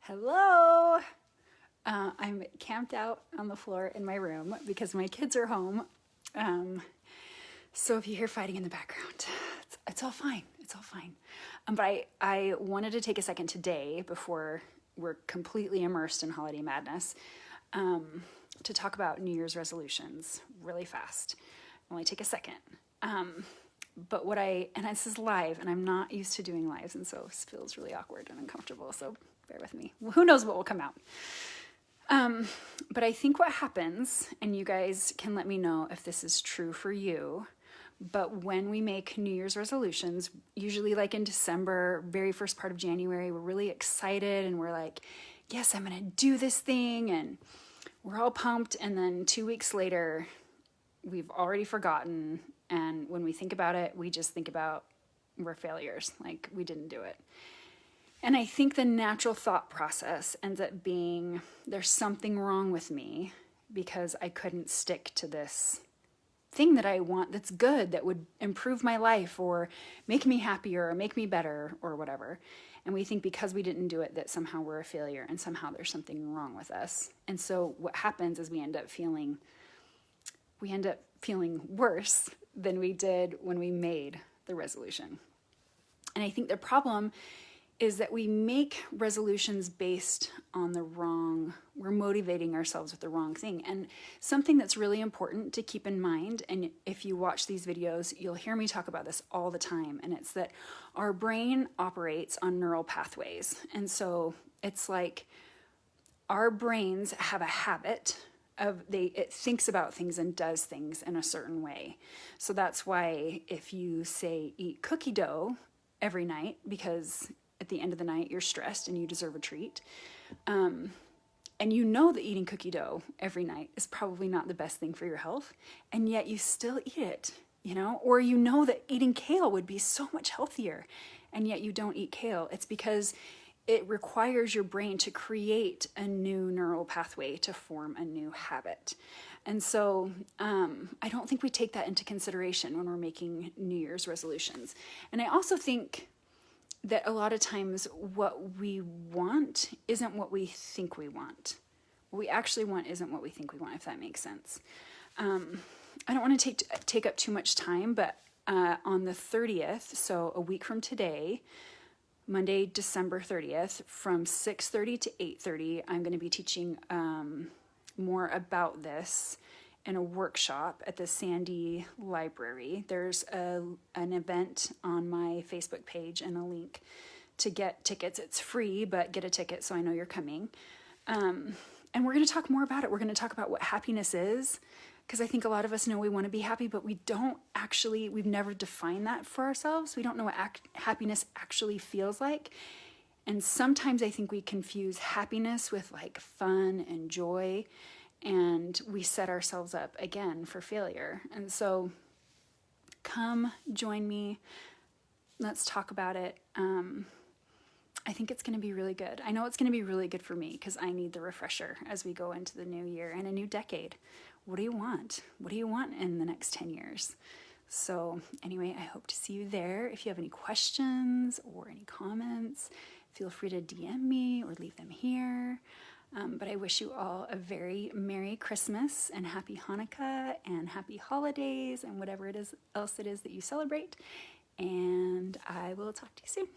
Hello! I'm camped out on the floor in my room because my kids are home. So if you hear fighting in the background, it's all fine. It's all fine. But I wanted to take a second today before we're completely immersed in holiday madness to talk about New Year's resolutions really fast. Only take a second. And this is live, and I'm not used to doing lives, and so it feels really awkward and uncomfortable, so bear with me. Who knows what will come out. But I think what happens, and you guys can let me know if this is true for you, but when we make New Year's resolutions, usually like in December, very first part of January, we're really excited and we're like, yes, I'm going to do this thing, and we're all pumped, and then 2 weeks later, we've already forgotten, and when we think about it, we just think about we're failures, like we didn't do it. And I think the natural thought process ends up being there's something wrong with me because I couldn't stick to this thing that I want that's good, that would improve my life or make me happier or make me better or whatever. And we think because we didn't do it that somehow we're a failure and somehow there's something wrong with us. And so what happens is we end up feeling worse than we did when we made the resolution. And I think the problem is that we make resolutions based on we're motivating ourselves with the wrong thing. And something that's really important to keep in mind, and if you watch these videos, you'll hear me talk about this all the time, and it's that our brain operates on neural pathways. And so it's like our brains have a habit it thinks about things and does things in a certain way. So that's why if you say eat cookie dough every night because at the end of the night you're stressed and you deserve a treat, and you know that eating cookie dough every night is probably not the best thing for your health, and yet you still eat it, or you know that eating kale would be so much healthier, and yet you don't eat kale. It's because it requires your brain to create a new neural pathway to form a new habit. And so I don't think we take that into consideration when we're making New Year's resolutions. And I also think that a lot of times what we want isn't what we think we want. What we actually want isn't what we think we want, if that makes sense. I don't want to take up too much time, but on the 30th, so a week from today, Monday, December 30th, from 6:30 to 8:30, I'm going to be teaching more about this in a workshop at the Sandy Library. There's an event on my Facebook page and a link to get tickets. It's free, but get a ticket so I know you're coming. And we're going to talk more about it. We're going to talk about what happiness is, because I think a lot of us know we want to be happy, but we've never defined that for ourselves. We don't know what happiness actually feels like. And sometimes I think we confuse happiness with like fun and joy, and we set ourselves up again for failure. And so come join me. Let's talk about it. I think it's going to be really good. I know it's going to be really good for me because I need the refresher as we go into the new year and a new decade. What do you want? What do you want in the next 10 years? So anyway, I hope to see you there. If you have any questions or any comments, feel free to DM me or leave them here. But I wish you all a very Merry Christmas and Happy Hanukkah and Happy Holidays and whatever else it is that you celebrate. And I will talk to you soon.